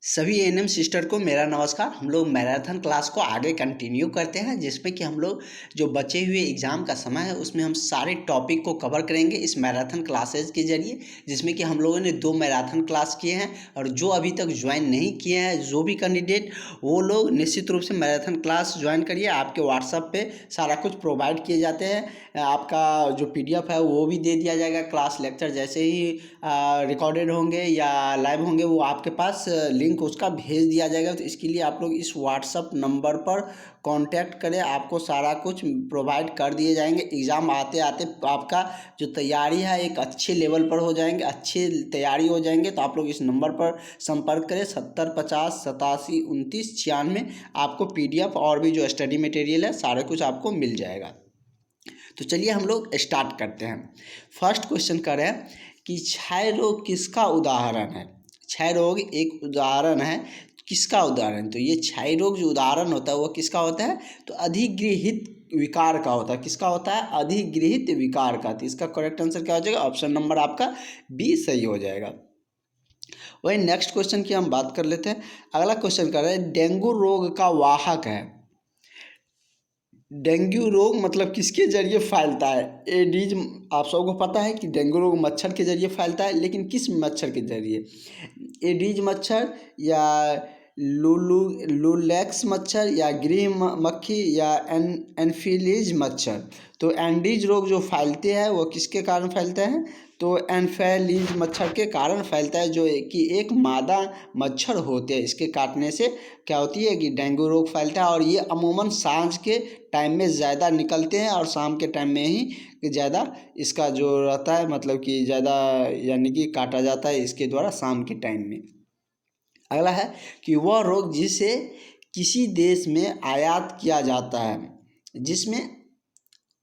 सभी ANM sister को मेरा नमस्कार। हम लोग मैराथन क्लास को आगे कंटिन्यू करते हैं, जिसमें कि हम लोग जो बचे हुए एग्ज़ाम का समय है उसमें हम सारे टॉपिक को कवर करेंगे इस मैराथन क्लासेज के जरिए, जिसमें कि हम लोगों ने 2 मैराथन क्लास किए हैं। और जो अभी तक ज्वाइन नहीं किए हैं, जो भी कैंडिडेट, वो लोग निश्चित रूप से मैराथन क्लास ज्वाइन करिए। आपके व्हाट्सएप पे सारा कुछ प्रोवाइड किए जाते हैं। आपका जो PDF है वो भी दे दिया जाएगा। क्लास लेक्चर जैसे ही रिकॉर्डेड होंगे या लाइव होंगे वो आपके पास लिंक उसका भेज दिया जाएगा। तो इसके लिए आप लोग इस व्हाट्सअप नंबर पर कांटेक्ट करें, आपको सारा कुछ प्रोवाइड कर दिए जाएंगे। एग्ज़ाम आते आते आपका जो तैयारी है एक अच्छे लेवल पर हो जाएंगे, अच्छे तैयारी हो जाएंगे। तो आप लोग इस नंबर पर संपर्क करें 7050872996। आपको PDF और भी जो स्टडी मटेरियल है सारा कुछ आपको मिल जाएगा। तो चलिए हम लोग स्टार्ट करते हैं। फर्स्ट क्वेश्चन कर रहे हैं कि क्षय रोग किसका उदाहरण है। क्षय रोग एक उदाहरण है, किसका उदाहरण? तो ये क्षय रोग जो उदाहरण होता है वो किसका होता है? तो अधिगृहित विकार का होता है। किसका होता है? अधिगृहित विकार का। तो इसका करेक्ट आंसर क्या हो जाएगा? ऑप्शन नंबर आपका बी सही हो जाएगा। वही नेक्स्ट क्वेश्चन की हम बात कर लेते हैं। अगला क्वेश्चन कर रहे हैं, डेंगू रोग का वाहक है। डेंगू रोग मतलब किसके जरिए फैलता है? एडीज। आप सबको पता है कि डेंगू रोग मच्छर के जरिए फैलता है, लेकिन किस मच्छर के जरिए? एडीज मच्छर या लुलेक्स मच्छर या गृह मक्खी या एनफिलीज मच्छर। तो एंडीज रोग जो फैलते हैं वो किसके कारण फैलते हैं? तो एनफिलीज मच्छर के कारण फैलता है, जो कि एक मादा मच्छर होते हैं। इसके काटने से क्या होती है कि डेंगू रोग फैलता है। और ये अमूमन सांझ के टाइम में ज़्यादा निकलते हैं और शाम के टाइम में ही ज़्यादा इसका जो रहता है, मतलब कि ज़्यादा यानी कि काटा जाता है इसके द्वारा शाम के टाइम में। अगला है कि वह रोग जिसे किसी देश में आयात किया जाता है जिसमें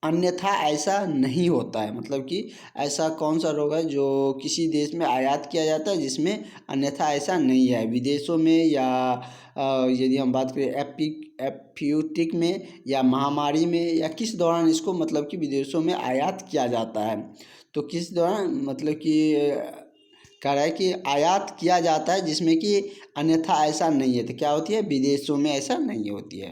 अन्यथा ऐसा नहीं होता है। मतलब कि ऐसा कौन सा रोग है जो किसी देश में आयात किया जाता है जिसमें अन्यथा ऐसा नहीं है? विदेशों में या यदि हम बात करें एपियोटिक में या महामारी में, या किस दौरान इसको मतलब कि विदेशों में आयात किया जाता है? तो किस दौरान मतलब कि कह रहा है कि आयात किया जाता है जिसमें कि अन्यथा ऐसा नहीं है। तो क्या होती है? विदेशों में ऐसा नहीं होती है।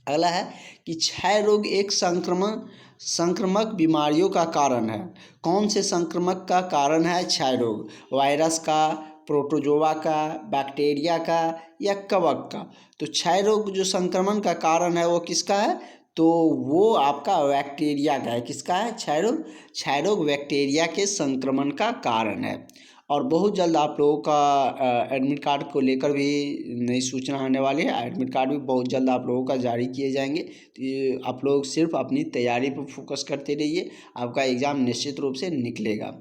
अगला है कि क्षय रोग एक संक्रमक बीमारियों का कारण है। कौन से संक्रमक का कारण है क्षय रोग? वायरस का, प्रोटोजोआ का, बैक्टीरिया का या कवक का? तो क्षय रोग जो संक्रमण का कारण है वो किसका है? तो वो आपका बैक्टीरिया का है। किसका है क्षय रोग? क्षय रोग बैक्टीरिया के संक्रमण का कारण है। और बहुत जल्द आप लोगों का एडमिट कार्ड को लेकर भी नई सूचना आने वाली है। एडमिट कार्ड भी बहुत जल्द आप लोगों का जारी किए जाएंगे। तो आप लोग सिर्फ अपनी तैयारी पर फोकस करते रहिए, आपका एग्ज़ाम निश्चित रूप से निकलेगा।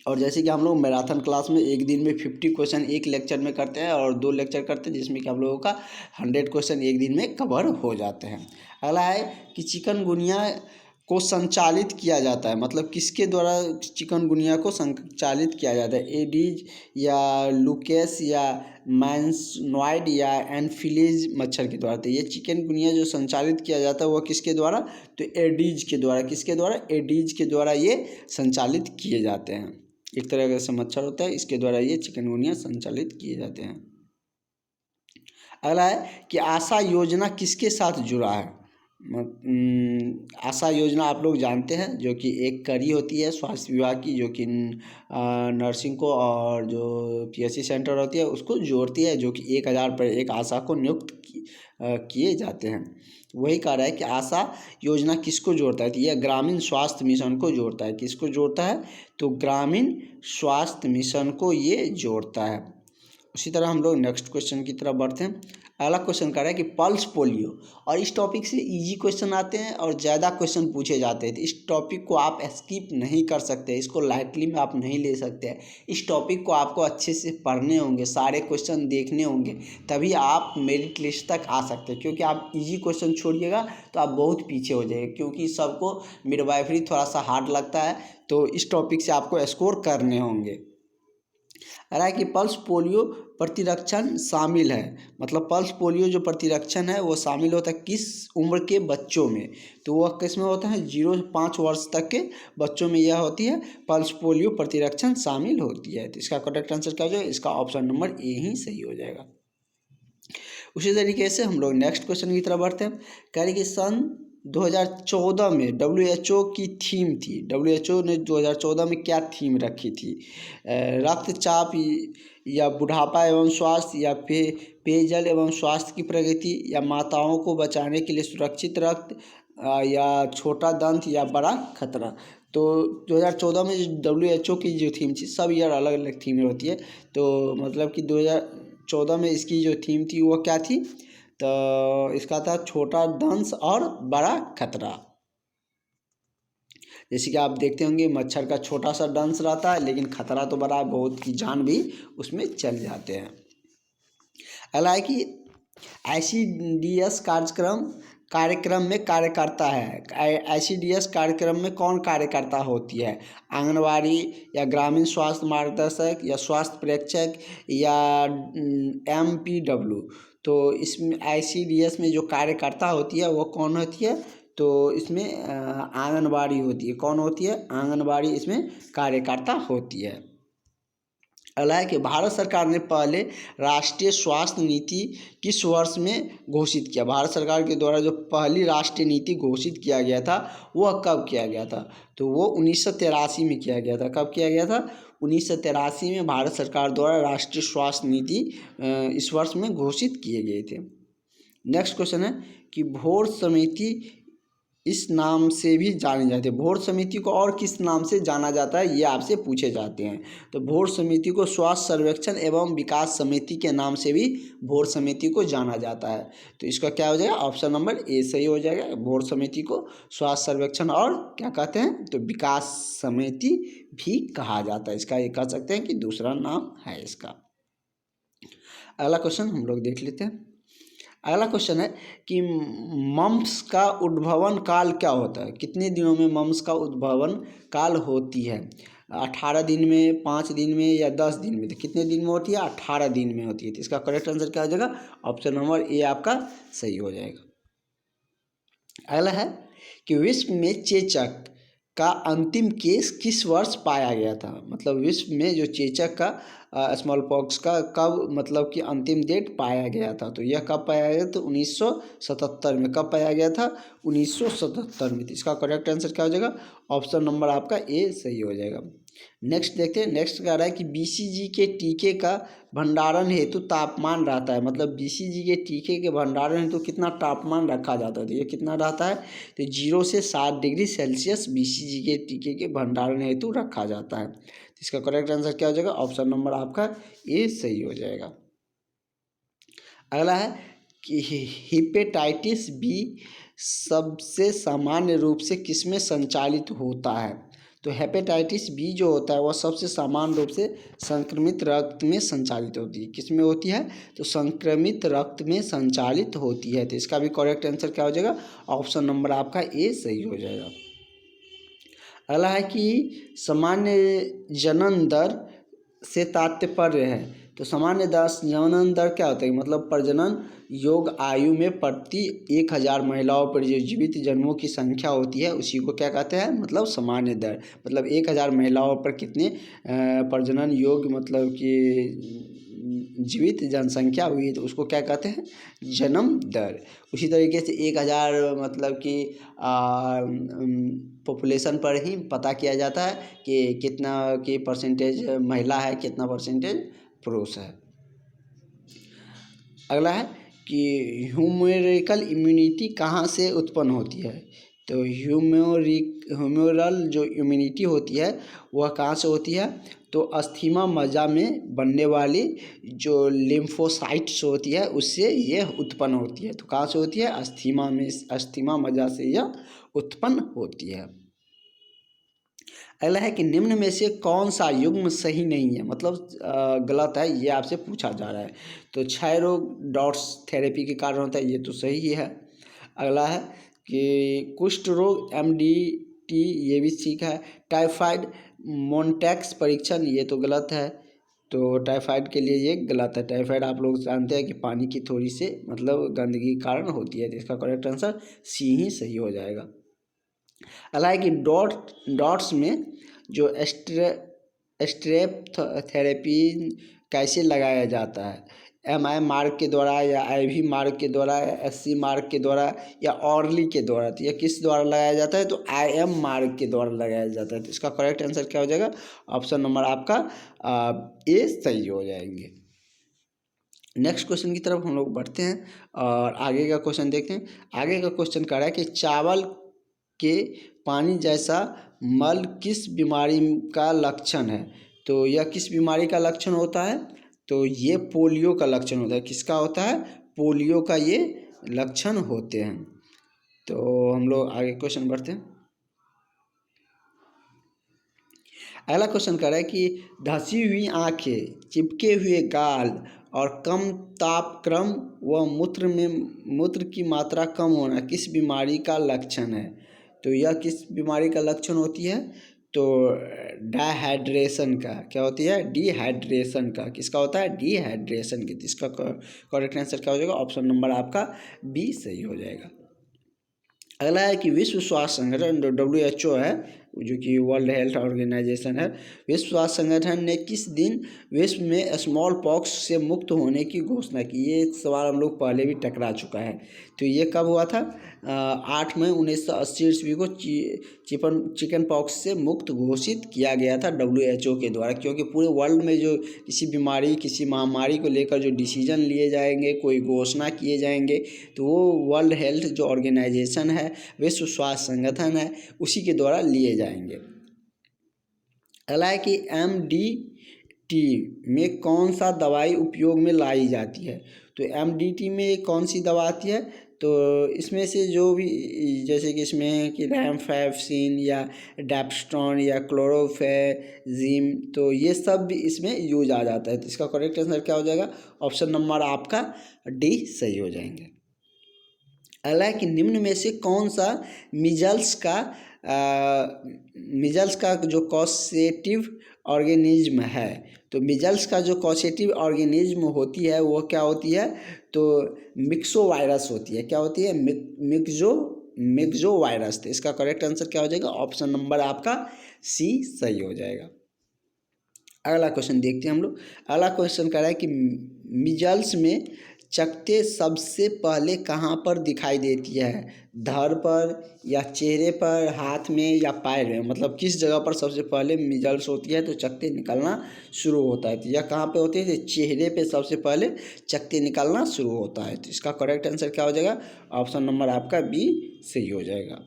और जैसे कि हम लोग मैराथन क्लास में एक दिन में 50 क्वेश्चन एक लेक्चर में करते हैं और 2 लेक्चर करते हैं, जिसमें कि हम लोगों का 100 क्वेश्चन एक दिन में कवर हो जाते हैं। अगला है कि चिकनगुनिया को संचालित किया जाता है। मतलब किसके द्वारा चिकनगुनिया को संचालित किया जाता है? एडीज या लुकेस या मैंसनॉइड या एनफिलीज मच्छर के द्वारा। तो ये चिकनगुनिया जो संचालित किया जाता है वो किसके द्वारा? तो एडीज के द्वारा। किसके द्वारा? एडीज के द्वारा ये संचालित किए जाते हैं। एक तरह का मच्छर होता है, इसके द्वारा ये चिकनगुनिया संचालित किए जाते हैं। अगला है कि आशा योजना किसके साथ जुड़ा है? आशा योजना आप लोग जानते हैं, जो कि एक कड़ी होती है स्वास्थ्य विभाग की, जो कि नर्सिंग को और जो PSC सेंटर होती है उसको जोड़ती है, जो कि 1000 पर एक आशा को नियुक्त किए जाते हैं। वही कह रहा है कि आशा योजना किसको जोड़ता है? तो यह ग्रामीण स्वास्थ्य मिशन को जोड़ता है। किसको जोड़ता है? तो ग्रामीण स्वास्थ्य मिशन को ये जोड़ता है। उसी तरह हम लोग नेक्स्ट क्वेश्चन की तरफ बढ़ते हैं। अगला क्वेश्चन कर रहा है कि पल्स पोलियो, और इस टॉपिक से इजी क्वेश्चन आते हैं और ज़्यादा क्वेश्चन पूछे जाते हैं। तो इस टॉपिक को आप स्किप नहीं कर सकते, इसको लाइटली में आप नहीं ले सकते हैं। इस टॉपिक को आपको अच्छे से पढ़ने होंगे, सारे क्वेश्चन देखने होंगे, तभी आप मेरिट लिस्ट तक आ सकते हैं। क्योंकि आप इजी क्वेश्चन छोड़िएगा तो आप बहुत पीछे हो जाएंगे, क्योंकि सबको मिडवाइफरी थोड़ा सा हार्ड लगता है। तो इस टॉपिक से आपको स्कोर करने होंगे। कह रहा है कि पल्स पोलियो प्रतिरक्षण शामिल है, मतलब पल्स पोलियो जो प्रतिरक्षण है वो शामिल होता है किस उम्र के बच्चों में, तो वह किस में होता है 0 से 5 वर्ष तक के बच्चों में यह होती है पल्स पोलियो प्रतिरक्षण शामिल होती है। तो इसका करेक्ट आंसर क्या हो जाएगा, इसका ऑप्शन नंबर ए ही सही हो जाएगा। उसी तरीके से हम लोग नेक्स्ट क्वेश्चन की तरफ बढ़ते हैं। कह रहे कि सन 2014 में WHO की थीम थी, WHO ने 2014 में क्या थीम रखी थी, रक्तचाप या बुढ़ापा एवं स्वास्थ्य या पेयजल एवं स्वास्थ्य की प्रगति या माताओं को बचाने के लिए सुरक्षित रक्त या छोटा दंत या बड़ा खतरा। तो 2014 में जो WHO की जो थीम थी, सब ईयर अलग अलग थीम होती है, तो मतलब कि 2014 में इसकी जो थीम थी वो क्या थी, तो इसका था छोटा दंश और बड़ा खतरा। जैसे कि आप देखते होंगे मच्छर का छोटा सा दंश रहता है लेकिन खतरा तो बड़ा है, बहुत की जान भी उसमें चल जाते हैं। अगला है कि ICDS कार्यक्रम में कार्य करता है, ICDS कार्यक्रम में कौन कार्यकर्ता होती है, आंगनवाड़ी या ग्रामीण स्वास्थ्य मार्गदर्शक या स्वास्थ्य प्रेक्षक या MPW। तो इसमें ICDS में जो कार्यकर्ता होती है वो कौन होती है, तो इसमें आंगनवाड़ी होती है। कौन होती है, आंगनवाड़ी इसमें कार्यकर्ता होती है। अगला है कि भारत सरकार ने पहले राष्ट्रीय स्वास्थ्य नीति किस वर्ष में घोषित किया, भारत सरकार के द्वारा जो पहली राष्ट्रीय नीति घोषित किया गया था वह कब किया गया था, तो वो 1983 में किया गया था। कब किया गया था, 1983 में भारत सरकार द्वारा राष्ट्रीय स्वास्थ्य नीति इस वर्ष में घोषित किए गए थे। नेक्स्ट क्वेश्चन है कि भोर समिति इस नाम से भी जाने जाते हैं, भोर समिति को और किस नाम से जाना जाता है, ये आपसे पूछे जाते हैं। तो भोर समिति को स्वास्थ्य सर्वेक्षण एवं विकास समिति के नाम से भी भोर समिति को जाना जाता है। तो इसका क्या हो जाएगा, ऑप्शन नंबर ए सही हो जाएगा। भोर समिति को स्वास्थ्य सर्वेक्षण और क्या कहते हैं, तो विकास समिति भी कहा जाता है। इसका ये कह सकते हैं कि दूसरा नाम है इसका। अगला क्वेश्चन हम लोग देख लेते हैं। अगला क्वेश्चन है कि मम्प्स का उद्भवन काल क्या होता है, कितने दिनों में मम्प्स का उद्भवन काल होती है, 18 दिन में, 5 दिन में या 10 दिन में। तो कितने दिन में होती है, 18 दिन में होती है। तो इसका करेक्ट आंसर क्या हो जाएगा, ऑप्शन नंबर ए आपका सही हो जाएगा। अगला है कि विश्व में चेचक का अंतिम केस किस वर्ष पाया गया था, मतलब विश्व में जो चेचक का स्मॉल पॉक्स का कब मतलब कि अंतिम डेट पाया गया था, तो यह कब पाया गया, तो 1977 में। कब पाया गया था, 1977 में। तो इसका करेक्ट आंसर क्या हो जाएगा, ऑप्शन नंबर आपका ए सही हो जाएगा। नेक्स्ट देखते हैं। नेक्स्ट कह रहा है कि BCG के टीके का भंडारण हेतु तापमान रहता है, मतलब BCG के टीके के भंडारण हेतु कितना तापमान रखा जाता है, तो ये कितना रहता है, तो 0 से 7 डिग्री सेल्सियस BCG के टीके के भंडारण हेतु रखा जाता है। तो इसका करेक्ट आंसर क्या हो जाएगा, ऑप्शन नंबर आपका ए सही हो जाएगा। अगला है कि हेपेटाइटिस बी सबसे सामान्य रूप से किसमें संचालित होता है, तो हेपेटाइटिस बी जो होता है वह सबसे सामान्य रूप से संक्रमित रक्त में संचालित होती है। किस में होती है, तो संक्रमित रक्त में संचालित होती है। तो इसका भी करेक्ट आंसर क्या हो जाएगा, ऑप्शन नंबर आपका ए सही हो जाएगा। अगला है कि सामान्य जनन दर से तात्पर्य है, तो सामान्य जनन दर क्या होता है, मतलब प्रजनन योग आयु में प्रति 1000 महिलाओं पर जो जीवित जन्मों की संख्या होती है उसी को क्या कहते हैं, मतलब सामान्य दर। मतलब 1000 महिलाओं पर कितने प्रजनन योग मतलब कि जीवित जनसंख्या हुई तो उसको क्या कहते हैं, जन्म दर। उसी तरीके से 1000 मतलब कि पॉपुलेशन पर ही पता किया जाता है कि कितना की परसेंटेज महिला है, कितना परसेंटेज पुरुष है। अगला है कि ह्यूमेरिकल इम्यूनिटी कहाँ से उत्पन्न होती है, तो ह्यूमरल जो इम्यूनिटी होती है वह कहाँ से होती है, तो अस्थीमा मज्जा में बनने वाली जो लिम्फोसाइट्स होती है उससे यह उत्पन्न होती है। तो कहाँ से होती है, अस्थीमा मज्जा से यह उत्पन्न होती है। अगला है कि निम्न में से कौन सा युग्म सही नहीं है, मतलब गलत है, ये आपसे पूछा जा रहा है। तो क्षय रोग डॉट्स थेरेपी के कारण होता है, ये तो सही ही है। अगला है कि कुष्ठ रोग MDT, ये भी ठीक है। टाइफाइड मोन्टेक्स परीक्षण, ये तो गलत है। तो टाइफाइड के लिए ये गलत है। टाइफाइड आप लोग जानते हैं कि पानी की थोड़ी से मतलब गंदगी के कारण होती है, तो इसका करेक्ट आंसर सी ही सही हो जाएगा। हालांकि डॉट्स में जो स्ट्रेप थेरेपी कैसे लगाया जाता है, MI मार्ग के द्वारा या IV मार्ग के द्वारा या SC मार्ग के द्वारा या ऑर्ली के द्वारा, तो यह किस द्वारा लगाया जाता है, तो IM मार्ग के द्वारा लगाया जाता है। तो इसका करेक्ट आंसर क्या हो जाएगा, ऑप्शन नंबर आपका ए सही हो जाएंगे। नेक्स्ट क्वेश्चन की तरफ हम लोग बढ़ते हैं और आगे का क्वेश्चन देखते हैं। आगे का क्वेश्चन कह रहा है कि चावल के पानी जैसा मल किस बीमारी का लक्षण है। तो यह किस बीमारी का लक्षण होता है, तो ये पोलियो का लक्षण होता है। किसका होता है, पोलियो का ये लक्षण होते हैं। तो हम लोग आगे क्वेश्चन बढ़ते हैं। अगला क्वेश्चन कह रहा है कि धंसी हुई आंखें, चिपके हुए गाल और कम तापक्रम व मूत्र की मात्रा कम होना किस बीमारी का लक्षण है। तो यह किस बीमारी का लक्षण होती है, तो डिहाइड्रेशन का। क्या होती है, डिहाइड्रेशन का। किसका होता है, डिहाइड्रेशन की। इसका करेक्ट आंसर क्या हो जाएगा, ऑप्शन नंबर आपका बी सही हो जाएगा। अगला है कि विश्व स्वास्थ्य संगठन जो WHO है, जो कि वर्ल्ड हेल्थ ऑर्गेनाइजेशन है, विश्व स्वास्थ्य संगठन ने किस दिन विश्व में स्मॉल पॉक्स से मुक्त होने की घोषणा की। ये सवाल हम लोग पहले भी टकरा चुका है। तो ये कब हुआ था, 8 मई 1980 ईस्वी को चिकन पॉक्स से मुक्त घोषित किया गया था WHO के द्वारा। क्योंकि पूरे वर्ल्ड में जो किसी बीमारी, किसी महामारी को लेकर जो डिसीजन लिए जाएंगे, कोई घोषणा किए जाएंगे, तो वो वर्ल्ड हेल्थ जो ऑर्गेनाइजेशन है, विश्व स्वास्थ्य संगठन है, उसी के द्वारा लिए जाएंगे। अगला है कि MDT में कौन सा दवाई उपयोग में लाई जाती है। तो MDT में कौन सी दवा आती है, तो इसमें से जो भी, जैसे कि इसमें कि रैमफेक्सिन या डेप्स्टोन या क्लोरोफेजिम, तो ये सब भी इसमें यूज आ जाता है। तो इसका करेक्ट आंसर क्या हो जाएगा, ऑप्शन नंबर आपका डी सही हो जाएंगे। अगला है कि निम्न में से कौन सा मिजल्स का जो कॉसेटिव ऑर्गेनिज्म है। तो मिजल्स का जो कॉसेटिव ऑर्गेनिज्म होती है वो क्या होती है, तो मिक्सो वायरस होती है। क्या होती है, मिक्सो वायरस। तो इसका करेक्ट आंसर क्या हो जाएगा, ऑप्शन नंबर आपका सी सही हो जाएगा। अगला क्वेश्चन देखते हैं हम लोग। अगला क्वेश्चन कह रहा है कि मिजल्स में चकत्ते सबसे पहले कहाँ पर दिखाई देती है, धड़ पर या चेहरे पर, हाथ में या पैर में। मतलब किस जगह पर सबसे पहले मिजल्स होती है तो चकत्ते निकलना शुरू होता है। तो यह कहाँ पे होती है, तो चेहरे पे सबसे पहले चकत्ते निकलना शुरू होता है। तो इसका करेक्ट आंसर क्या हो जाएगा, ऑप्शन नंबर आपका बी सही हो जाएगा।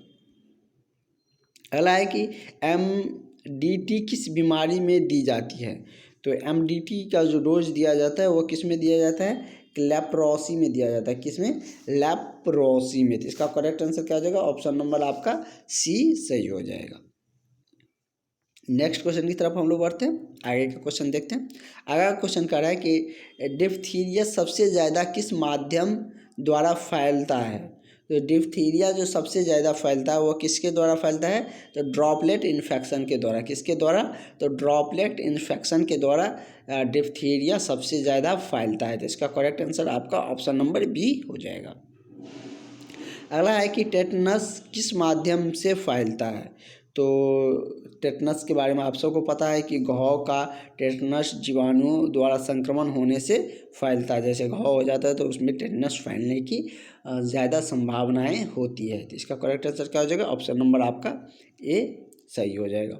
अगला है कि MDT किस बीमारी में दी जाती है। तो MDT का जो डोज दिया जाता है वो किस में दिया जाता है, लेप्रोसी में दिया जाता है। किसमें, लेप्रोसी में। तो इसका करेक्ट आंसर क्या हो जाएगा, ऑप्शन नंबर आपका सी सही हो जाएगा। नेक्स्ट क्वेश्चन की तरफ हम लोग बढ़ते हैं, आगे का क्वेश्चन देखते हैं। आगे का क्वेश्चन कह रहा है कि डिप्थीरिया सबसे ज़्यादा किस माध्यम द्वारा फैलता है। तो डिप्थीरिया जो सबसे ज़्यादा फैलता है वो किसके द्वारा फैलता है, तो ड्रॉपलेट इन्फेक्शन के द्वारा। किसके द्वारा, तो ड्रॉपलेट इन्फेक्शन के द्वारा डिप्थीरिया सबसे ज़्यादा फैलता है। तो इसका करेक्ट आंसर आपका ऑप्शन नंबर बी हो जाएगा। अगला है कि टेटनस किस माध्यम से फैलता है। तो टेटनस के बारे में आप सबको पता है कि घाव का टेटनस जीवाणु द्वारा संक्रमण होने से फैलता है। जैसे घाव हो जाता है तो उसमें टेटनस फैलने की ज़्यादा संभावनाएं होती है। तो इसका करेक्ट आंसर क्या हो जाएगा, ऑप्शन नंबर आपका ए सही हो जाएगा।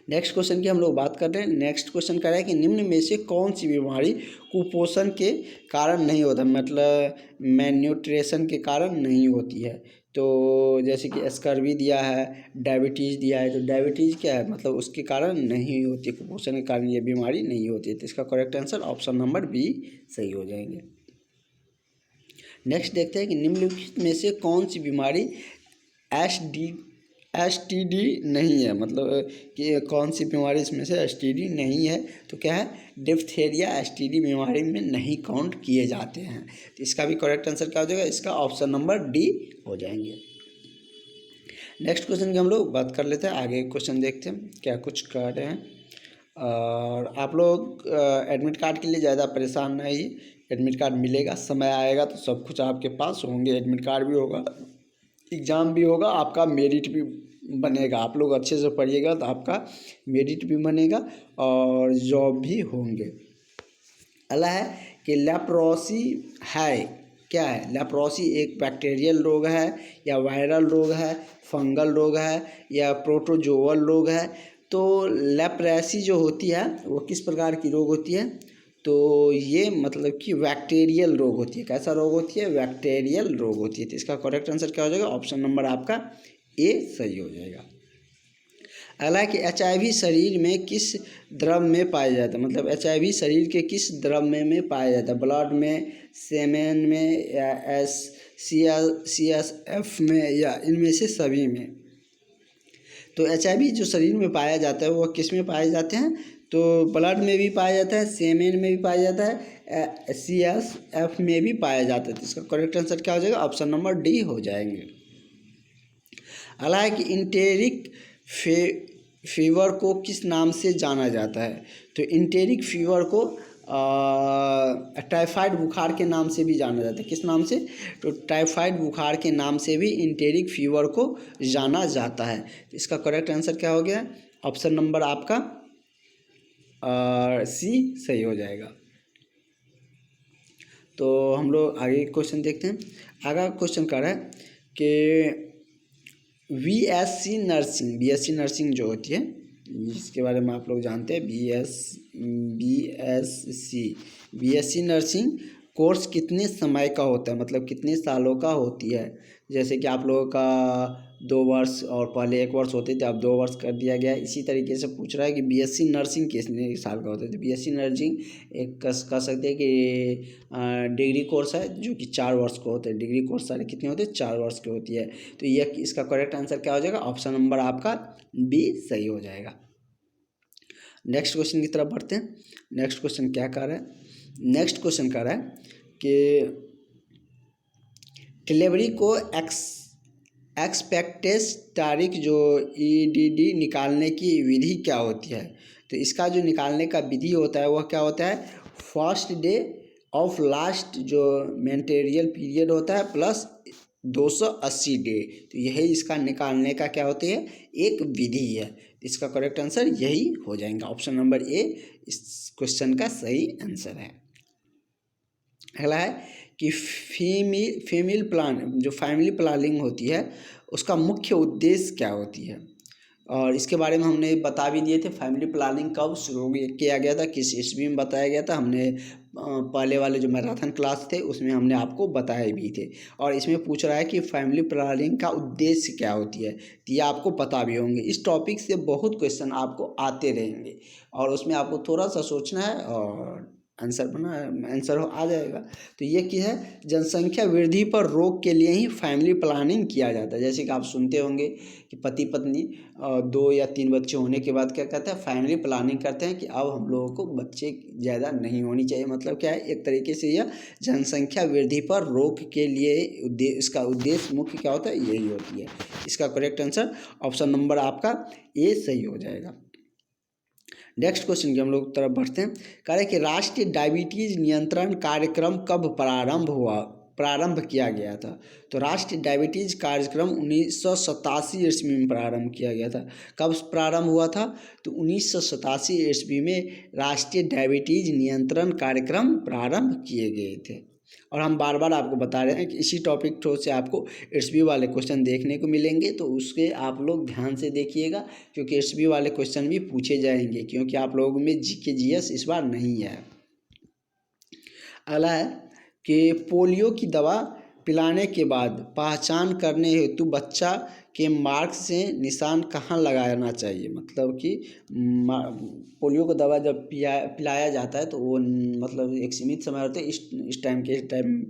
नेक्स्ट क्वेश्चन की हम लोग बात कर रहे हैं। नेक्स्ट क्वेश्चन कह रहा है कि निम्न में से कौन सी बीमारी कुपोषण के कारण नहीं होता, मतलब मैन्यूट्रिशन के कारण नहीं होती है। तो जैसे कि स्कर्वी दिया है, डायबिटीज़ दिया है। तो डायबिटीज़ क्या है, मतलब उसके कारण नहीं होती, कुपोषण के कारण ये बीमारी नहीं होती है। तो इसका correct answer option number B सही हो जाएंगे। नेक्स्ट देखते हैं कि निम्नलिखित में से कौन सी बीमारी STD नहीं है। मतलब कि कौन सी बीमारी इसमें से STD नहीं है, तो क्या है, डिप्थीरिया STD बीमारी में नहीं काउंट किए जाते हैं। तो इसका भी करेक्ट आंसर क्या हो जाएगा, इसका ऑप्शन नंबर डी हो जाएंगे। नेक्स्ट क्वेश्चन की हम लोग बात कर लेते हैं, आगे क्वेश्चन देखते हैं क्या कुछ कर रहे हैं। और आप लोग एडमिट कार्ड के लिए ज़्यादा परेशान नहीं, एडमिट कार्ड मिलेगा, समय आएगा तो सब कुछ आपके पास होंगे, एडमिट कार्ड भी होगा, एग्ज़ाम भी होगा, आपका मेरिट भी बनेगा। आप लोग अच्छे से पढ़िएगा तो आपका मेरिट भी बनेगा और जॉब भी होंगे। अगला है कि लेप्रोसी है क्या है? लेप्रोसी एक बैक्टीरियल रोग है या वायरल रोग है, फंगल रोग है या प्रोटोजोअल रोग है? तो लेप्रेसी जो होती है वो किस प्रकार की रोग होती है? तो ये मतलब कि बैक्टीरियल रोग होती है। कैसा रोग होती है? बैक्टीरियल रोग होती है। तो इसका करेक्ट आंसर क्या हो जाएगा? ऑप्शन नंबर आपका ए सही हो जाएगा। अगला है कि HIV शरीर में किस द्रव में पाया जाता है? मतलब HIV शरीर के किस द्रव में पाया जाता है? ब्लड में, सेमेन में या CSF में या इनमें से सभी में? तो HIV जो शरीर में पाया जाता है वो किस में पाए जाते हैं? तो ब्लड में भी पाया जाता है, सेमेन में भी पाया जाता है, CSF में भी पाया जाता है। तो इसका करेक्ट आंसर क्या हो जाएगा? ऑप्शन नंबर डी हो जाएंगे। अगला है कि इंटेरिक फीवर को किस नाम से जाना जाता है? तो इंटेरिक फीवर को टाइफाइड बुखार के नाम से भी जाना जाता है। किस नाम से? तो टाइफाइड बुखार के नाम से भी इंटेरिक फीवर को जाना जाता है। तो इसका करेक्ट आंसर क्या हो गया? ऑप्शन नंबर आपका सी सही हो जाएगा। तो हम लोग आगे क्वेश्चन देखते हैं। आगे क्वेश्चन कर रहा है कि BSc नर्सिंग जो होती है, इसके बारे में आप लोग जानते हैं। BSc नर्सिंग कोर्स कितने समय का होता है? मतलब कितने सालों का होती है? जैसे कि आप लोगों का 2 वर्ष और पहले 1 वर्ष होते थे, अब 2 वर्ष कर दिया गया है। इसी तरीके से पूछ रहा है कि BSc नर्सिंग कितने साल का होता है? तो BSc नर्सिंग एक कह सकते हैं कि डिग्री कोर्स है जो कि 4 वर्ष का होता है। डिग्री कोर्स सारे कितने होते हैं? 4 वर्ष के होती है। तो यह इसका करेक्ट आंसर क्या हो जाएगा? ऑप्शन नंबर आपका बी सही हो जाएगा। नेक्स्ट क्वेश्चन की तरफ बढ़ते हैं। नेक्स्ट क्वेश्चन क्या कह रहा है? नेक्स्ट क्वेश्चन कह रहा है कि डिलीवरी को एक्सपेक्टेड तारीख जो EDD निकालने की विधि क्या होती है? तो इसका जो निकालने का विधि होता है वह क्या होता है? फर्स्ट डे ऑफ लास्ट जो मेंटेरियल पीरियड होता है प्लस 280 डे। तो यही इसका निकालने का क्या होती है? एक विधि है। इसका करेक्ट आंसर यही हो जाएगा। ऑप्शन नंबर ए इस क्वेश्चन का सही आंसर है। अगला है कि फैमिली प्लानिंग होती है उसका मुख्य उद्देश्य क्या होती है? और इसके बारे में हमने बता भी दिए थे। फैमिली प्लानिंग कब शुरू किया गया था, किस ईस्वी में बताया गया था, हमने पहले वाले जो मैराथन क्लास थे उसमें हमने आपको बताए भी थे। और इसमें पूछ रहा है कि फैमिली प्लानिंग का उद्देश्य क्या होती है, तो ये आपको पता भी होंगे। इस टॉपिक से बहुत क्वेश्चन आपको आते रहेंगे और उसमें आपको थोड़ा सा सोचना है और आंसर आ जाएगा। तो ये क्या है? जनसंख्या वृद्धि पर रोक के लिए ही फैमिली प्लानिंग किया जाता है। जैसे कि आप सुनते होंगे कि पति पत्नी 2 या 3 बच्चे होने के बाद क्या कहते हैं? फैमिली प्लानिंग करते हैं कि अब हम लोगों को बच्चे ज़्यादा नहीं होनी चाहिए। मतलब क्या है? एक तरीके से यह जनसंख्या वृद्धि पर रोक के लिए इसका उद्देश्य मुख्य क्या होता है? यही होती है। इसका करेक्ट आंसर ऑप्शन नंबर आपका ए सही हो जाएगा। नेक्स्ट क्वेश्चन की हम लोग तरफ बढ़ते हैं। कह रहे कि राष्ट्रीय डायबिटीज नियंत्रण कार्यक्रम कब प्रारंभ किया गया था? तो राष्ट्रीय डायबिटीज कार्यक्रम 1987 ईस्वी में प्रारंभ किया गया था। कब प्रारंभ हुआ था? तो 1987 ईस्वी में राष्ट्रीय डायबिटीज नियंत्रण कार्यक्रम प्रारंभ किए गए थे। और हम बार बार आपको बता रहे हैं कि इसी टॉपिक से आपको ईस्वी वाले क्वेश्चन देखने को मिलेंगे, तो उसके आप लोग ध्यान से देखिएगा क्योंकि ईस्वी वाले क्वेश्चन भी पूछे जाएंगे, क्योंकि आप लोगों में GK GS इस बार नहीं है। अगला है कि पोलियो की दवा पिलाने के बाद पहचान करने हेतु बच्चा के मार्क से निशान कहाँ लगाना चाहिए? मतलब कि पोलियो को दवा जब पिलाया जाता है तो वो मतलब एक सीमित समय होते हैं, इस टाइम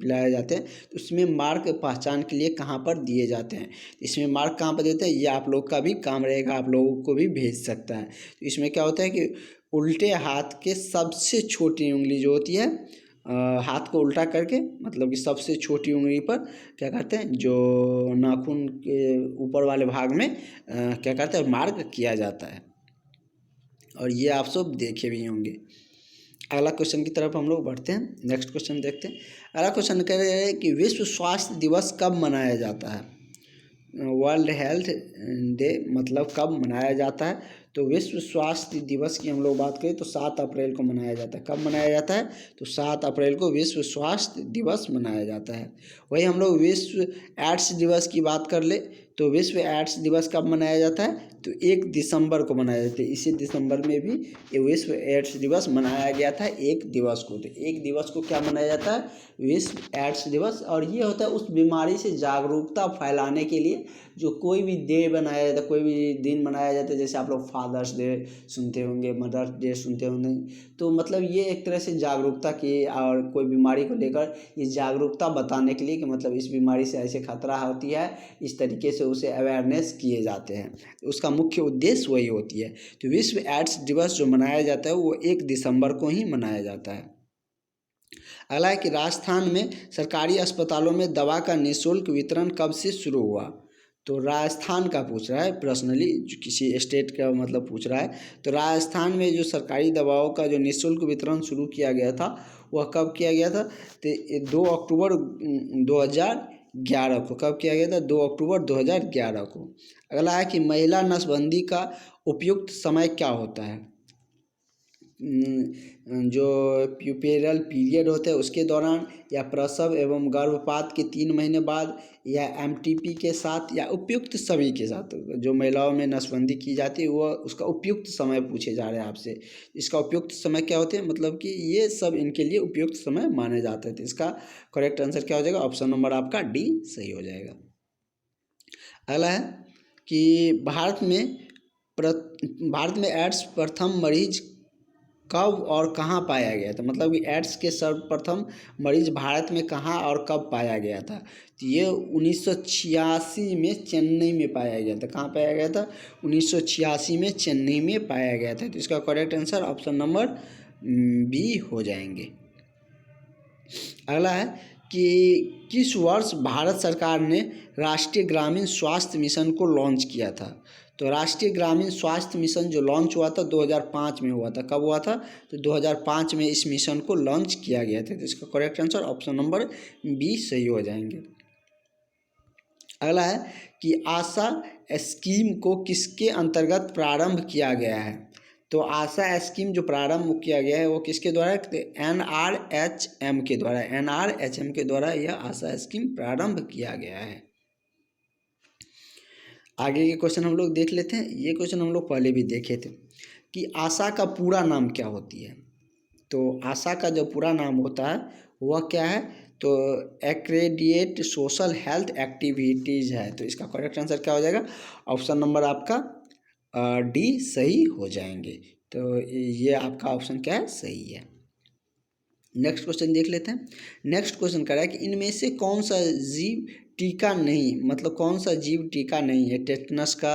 पिलाया जाते हैं, तो उसमें मार्क पहचान के लिए कहाँ पर दिए जाते हैं? इसमें मार्क कहाँ पर देते हैं ये आप लोग का भी काम रहेगा, आप लोगों को भी भेज सकता है। तो इसमें क्या होता है कि उल्टे हाथ के सबसे छोटी उंगली जो होती है, हाथ को उल्टा करके मतलब कि सबसे छोटी उंगली पर क्या करते हैं, जो नाखून के ऊपर वाले भाग में क्या करते हैं, मार्क किया जाता है। और ये आप सब देखे भी होंगे। अगला क्वेश्चन की तरफ हम लोग बढ़ते हैं। नेक्स्ट क्वेश्चन देखते हैं। अगला क्वेश्चन कह रहे हैं कि विश्व स्वास्थ्य दिवस कब मनाया जाता है। वर्ल्ड हेल्थ डे मतलब कब मनाया जाता है। तो विश्व स्वास्थ्य दिवस की हम लोग बात करें तो 7 अप्रैल को मनाया जाता है। कब मनाया जाता है, तो 7 अप्रैल को विश्व स्वास्थ्य दिवस मनाया जाता है। वही हम लोग विश्व एड्स दिवस की बात कर ले तो विश्व एड्स दिवस कब मनाया जाता है, तो 1 दिसंबर को मनाया जाता है। इसी दिसंबर में भी ये विश्व एड्स दिवस मनाया गया था 1 दिवस को। तो 1 दिवस को क्या मनाया जाता है, विश्व एड्स दिवस। और ये होता है उस बीमारी से जागरूकता फैलाने के लिए जो कोई भी डे बनाया जाता है, कोई भी दिन मनाया जाता है। जैसे आप लोग फादर्स डे सुनते होंगे, मदर्स डे सुनते होंगे। तो मतलब ये एक तरह से जागरूकता की और कोई बीमारी को लेकर ये जागरूकता बताने के लिए कि मतलब इस बीमारी से ऐसे खतरा होती है, इस तरीके से उसे अवेयरनेस किए जाते हैं। उसका मुख्य उद्देश्य वही होती है। तो विश्व एड्स दिवस जो मनाया जाता है वो 1 दिसंबर को ही मनाया जाता है। अगला है कि राजस्थान में सरकारी अस्पतालों में दवा का निःशुल्क वितरण कब से शुरू हुआ। तो राजस्थान का पूछ रहा है, पर्सनली किसी स्टेट का मतलब पूछ रहा है। तो राजस्थान में जो सरकारी दवाओं का जो निःशुल्क वितरण शुरू किया गया था वह कब किया गया था, तो 2 अक्टूबर 2011 को। कब किया गया था, 2 अक्टूबर 2011 को। अगला है कि महिला नसबंदी का उपयुक्त समय क्या होता है। जो प्यूपेरल पीरियड होता है उसके दौरान, या प्रसव एवं गर्भपात के 3 महीने बाद, या एमटीपी के साथ, या उपयुक्त सभी के साथ। जो महिलाओं में नसबंदी की जाती है वह उसका उपयुक्त समय पूछे जा रहे हैं आपसे। इसका उपयुक्त समय क्या होते हैं, मतलब कि ये सब इनके लिए उपयुक्त समय माने जाते हैं। तो इसका करेक्ट आंसर क्या हो जाएगा, ऑप्शन नंबर आपका डी सही हो जाएगा। अगला है कि भारत में एड्स प्रथम मरीज कब और कहाँ पाया गया था। मतलब कि एड्स के सर्वप्रथम मरीज भारत में कहाँ और कब पाया गया था। तो ये 1986 में चेन्नई में पाया गया था। कहाँ पाया गया था, 1986 में चेन्नई में पाया गया था। तो इसका correct answer option number B हो जाएंगे। अगला है कि किस वर्ष भारत सरकार ने राष्ट्रीय ग्रामीण स्वास्थ्य मिशन को लॉन्च किया था। तो राष्ट्रीय ग्रामीण स्वास्थ्य मिशन जो लॉन्च हुआ था 2005 में हुआ था। कब हुआ था, तो 2005 में इस मिशन को लॉन्च किया गया था। तो इसका correct answer option number B सही हो जाएंगे। अगला है कि आशा स्कीम को किसके अंतर्गत प्रारंभ किया गया है। तो आशा स्कीम जो प्रारंभ किया गया है वो किसके द्वारा, NRHM के द्वारा। NRHM के द्वारा यह आशा स्कीम प्रारंभ किया गया है। आगे के क्वेश्चन हम लोग देख लेते हैं। ये क्वेश्चन हम लोग पहले भी देखे थे कि आशा का पूरा नाम क्या होती है। तो आशा का जो पूरा नाम होता है वह क्या है, तो एक्रेडिएट सोशल हेल्थ एक्टिविटीज़ है। तो इसका करेक्ट आंसर क्या हो जाएगा, ऑप्शन नंबर आपका डी सही हो जाएंगे। तो ये आपका ऑप्शन क्या है, सही है। नेक्स्ट क्वेश्चन देख लेते हैं। नेक्स्ट क्वेश्चन कह रहा है कि इनमें से कौन सा जीव टीका नहीं, मतलब कौन सा जीव टीका नहीं है। टेटनस का,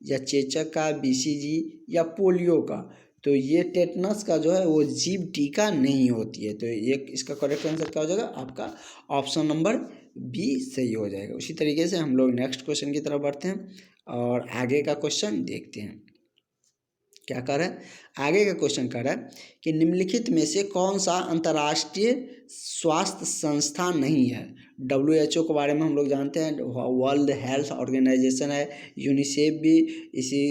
या चेचक का, BCG, या पोलियो का। तो ये टेटनस का जो है वो जीव टीका नहीं होती है। तो ये इसका करेक्ट आंसर क्या हो जाएगा, आपका ऑप्शन नंबर बी सही हो जाएगा। उसी तरीके से हम लोग नेक्स्ट क्वेश्चन की तरफ बढ़ते हैं और आगे का क्वेश्चन देखते हैं क्या कर रहा है। आगे का क्वेश्चन कर रहा है कि निम्नलिखित में से कौन सा अंतर्राष्ट्रीय स्वास्थ्य संस्था नहीं है। WHO के बारे में हम लोग जानते हैं, वर्ल्ड हेल्थ ऑर्गेनाइजेशन है। यूनिसेफ भी इसी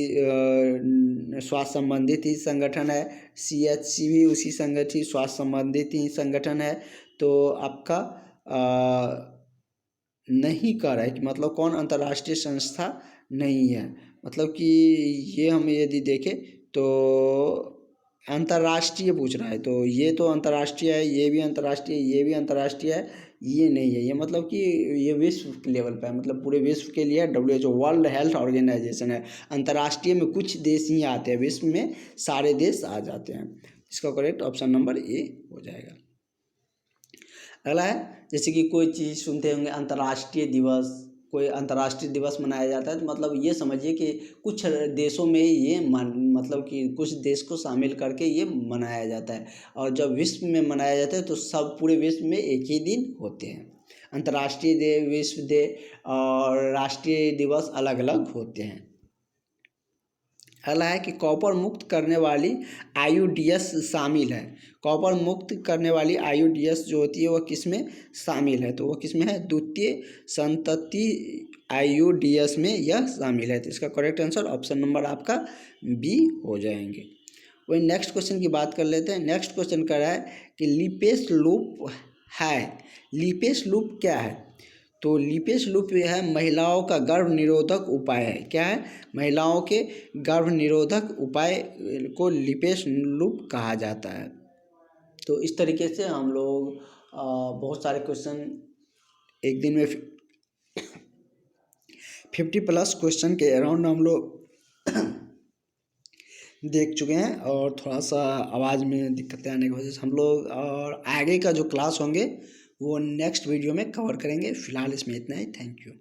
स्वास्थ्य संबंधित ही संगठन है। CHC भी उसी संगठित स्वास्थ्य संबंधित ही संगठन है। तो आपका नहीं कर रहा है कि मतलब कौन अंतर्राष्ट्रीय संस्था नहीं है। मतलब कि ये हम यदि देखें तो अंतर्राष्ट्रीय पूछ रहा है। तो ये तो अंतर्राष्ट्रीय है, ये भी अंतर्राष्ट्रीय, ये भी अंतर्राष्ट्रीय है, ये नहीं है। ये मतलब कि ये विश्व लेवल पे है, मतलब पूरे विश्व के लिए WHO वर्ल्ड हेल्थ ऑर्गेनाइजेशन है। अंतर्राष्ट्रीय में कुछ देश ही आते हैं, विश्व में सारे देश आ जाते हैं। इसका करेक्ट ऑप्शन नंबर ए हो जाएगा। अगला है जैसे कि कोई चीज़ सुनते होंगे अंतर्राष्ट्रीय दिवस, कोई अंतर्राष्ट्रीय दिवस मनाया जाता है। तो मतलब ये समझिए कि कुछ देशों में ये मतलब कि कुछ देश को शामिल करके ये मनाया जाता है। और जब विश्व में मनाया जाता है तो सब पूरे विश्व में एक ही दिन होते हैं। अंतर्राष्ट्रीय डे, विश्व डे और राष्ट्रीय दिवस अलग अलग होते हैं। पहला है कि कॉपर मुक्त करने वाली आईयूडीएस शामिल है। कॉपर मुक्त करने वाली आईयूडीएस जो होती है वह किस में शामिल है, तो वह किस में है, द्वितीय संतति आईयूडीएस में यह शामिल है। तो इसका करेक्ट आंसर ऑप्शन नंबर आपका बी हो जाएंगे। वही नेक्स्ट क्वेश्चन की बात कर लेते हैं। नेक्स्ट क्वेश्चन कह रहा है कि लिपेस लूप है। लिपेस लूप क्या है, तो लिपेस लूप यह है महिलाओं का गर्भ निरोधक उपाय है। क्या है, महिलाओं के गर्भ निरोधक उपाय को लिपेस लूप कहा जाता है। तो इस तरीके से हम लोग बहुत सारे क्वेश्चन एक दिन में 50+ क्वेश्चन के अराउंड हम लोग देख चुके हैं। और थोड़ा सा आवाज़ में दिक्कतें आने की वजह से हम लोग और आगे का जो क्लास होंगे वो नेक्स्ट वीडियो में कवर करेंगे। फिलहाल इसमें इतना ही। Thank you.